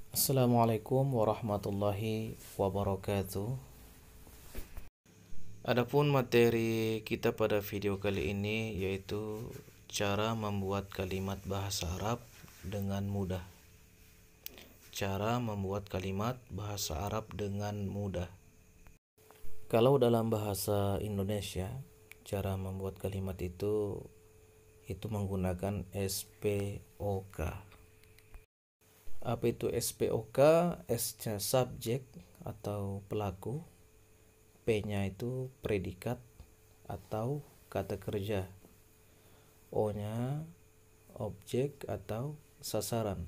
Assalamualaikum warahmatullahi wabarakatuh. Adapun materi kita pada video kali ini yaitu cara membuat kalimat bahasa Arab dengan mudah. Cara membuat kalimat bahasa Arab dengan mudah. Kalau dalam bahasa Indonesia, cara membuat kalimat itu menggunakan SPOK. Apa itu SPOK? S-nya subjek atau pelaku, P-nya itu predikat atau kata kerja, O-nya objek atau sasaran,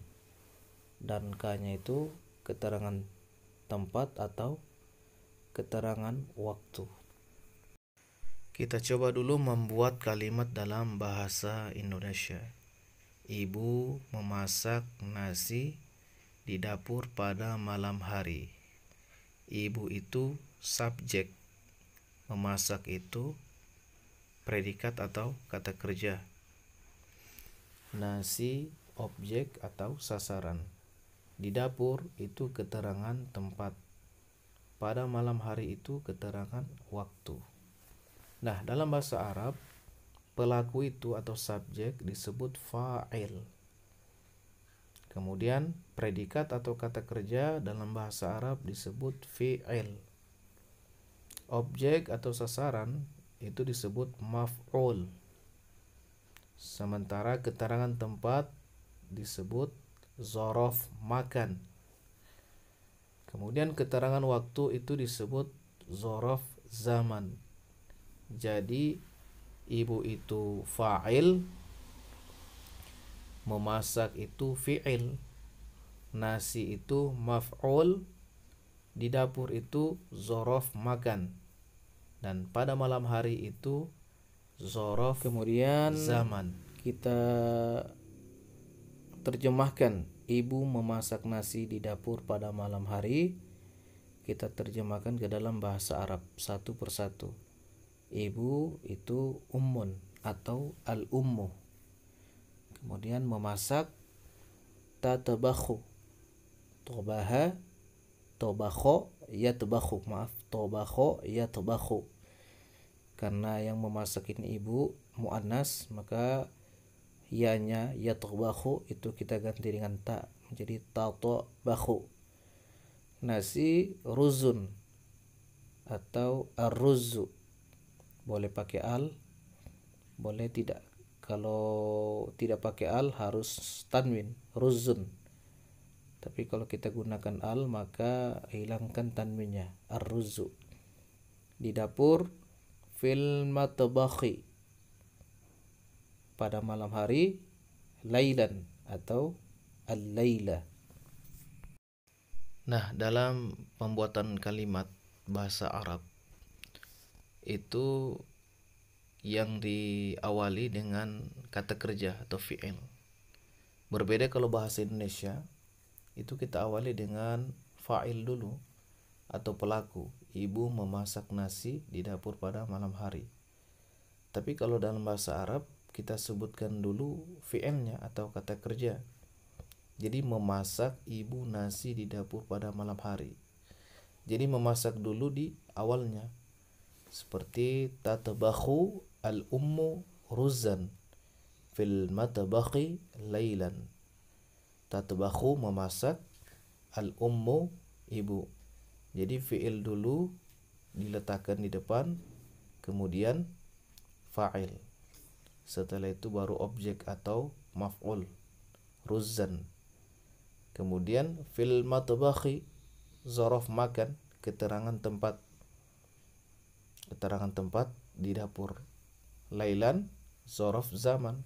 dan K-nya itu keterangan tempat atau keterangan waktu. Kita coba dulu membuat kalimat dalam bahasa Indonesia. Ibu memasak nasi di dapur pada malam hari. Ibu itu subjek, memasak itu predikat atau kata kerja, nasi objek atau sasaran, di dapur itu keterangan tempat, pada malam hari itu keterangan waktu. Nah, dalam bahasa Arab, pelaku itu atau subjek disebut fa'il. Kemudian predikat atau kata kerja dalam bahasa Arab disebut fi'il. Objek atau sasaran itu disebut maf'ul. Sementara keterangan tempat disebut zorof makan. Kemudian keterangan waktu itu disebut zorof zaman. Jadi ibu itu fa'il, memasak itu fi'il, nasi itu maf'ul, di dapur itu zorof makan, dan pada malam hari itu zorof kemudian zaman. Kita terjemahkan ibu memasak nasi di dapur pada malam hari. Kita terjemahkan ke dalam bahasa Arab satu persatu. Ibu itu ummun atau al-ummu. Kemudian memasak tatabakhu, tobaha, tobakho, yatbakhu, maaf, tobakho, yatbakhu. Karena yang memasak ini ibu muannas, maka ya-nya yatbakhu itu kita ganti dengan ta menjadi tatabakhu. Nasi ruzun atau ar-ruzu, boleh pakai al, boleh tidak. Kalau tidak pakai al harus tanwin, ruzun. Tapi kalau kita gunakan al maka hilangkan tanwinnya, ar-ruzu. Di dapur fil matbakhi, pada malam hari, lailan atau al-laila. Nah, dalam pembuatan kalimat bahasa Arab itu yang diawali dengan kata kerja atau fi'il. Berbeda kalau bahasa Indonesia, itu kita awali dengan fa'il dulu atau pelaku. Ibu memasak nasi di dapur pada malam hari. Tapi kalau dalam bahasa Arab, kita sebutkan dulu fi'ilnya atau kata kerja. Jadi memasak ibu nasi di dapur pada malam hari. Jadi memasak dulu di awalnya. Seperti tatabakhu al-ummu ruzan fil matbakhi lailan. Tatabakhu memasak, al-ummu ibu. Jadi fi'il dulu diletakkan di depan, kemudian fa'il. Setelah itu baru objek atau maf'ul, ruzan. Kemudian fil matbakhi, zorof makan, keterangan tempat. Keterangan tempat di dapur. Lailan, zorof zaman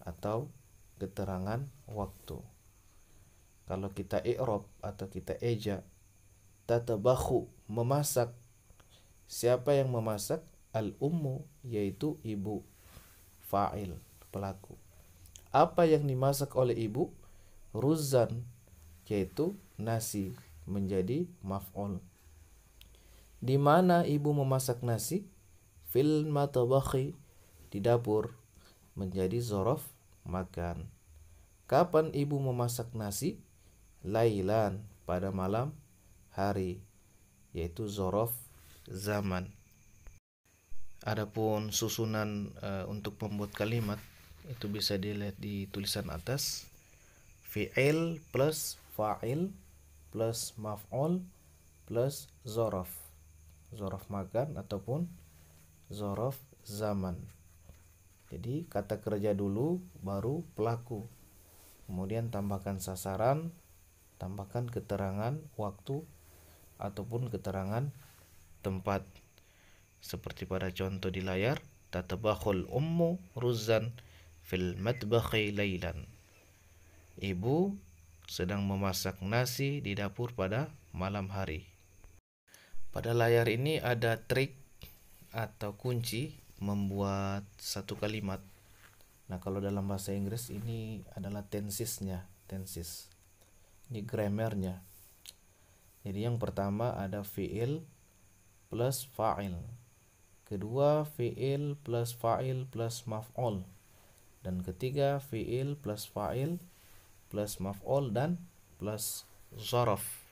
atau keterangan waktu. Kalau kita i'rab atau kita eja, tatabakhu memasak. Siapa yang memasak? Al-ummu, yaitu ibu, fa'il, pelaku. Apa yang dimasak oleh ibu? Ruzan, yaitu nasi, menjadi maf'ul. Di mana ibu memasak nasi? Fil matbakhi, di dapur, menjadi zorof makan. Kapan ibu memasak nasi? lailan, pada malam hari, yaitu zorof zaman. Adapun susunan untuk membuat kalimat itu bisa dilihat di tulisan atas. Fi'il plus fa'il plus maf'ul plus zorof. Zorof makan ataupun zorof zaman. Jadi kata kerja dulu, baru pelaku. Kemudian tambahkan sasaran, tambahkan keterangan waktu ataupun keterangan tempat. Seperti pada contoh di layar, tatabakhul ummu ruzan fil matbakhi lailan. Ibu sedang memasak nasi di dapur pada malam hari. Pada layar ini ada trik atau kunci membuat satu kalimat. Nah, kalau dalam bahasa Inggris ini adalah tensesnya, tenses. Ini grammarnya. Jadi yang pertama ada fi'il plus fa'il. Kedua fi'il plus fa'il plus maf'ul. Dan ketiga fi'il plus fa'il plus maf'ul dan plus zorof.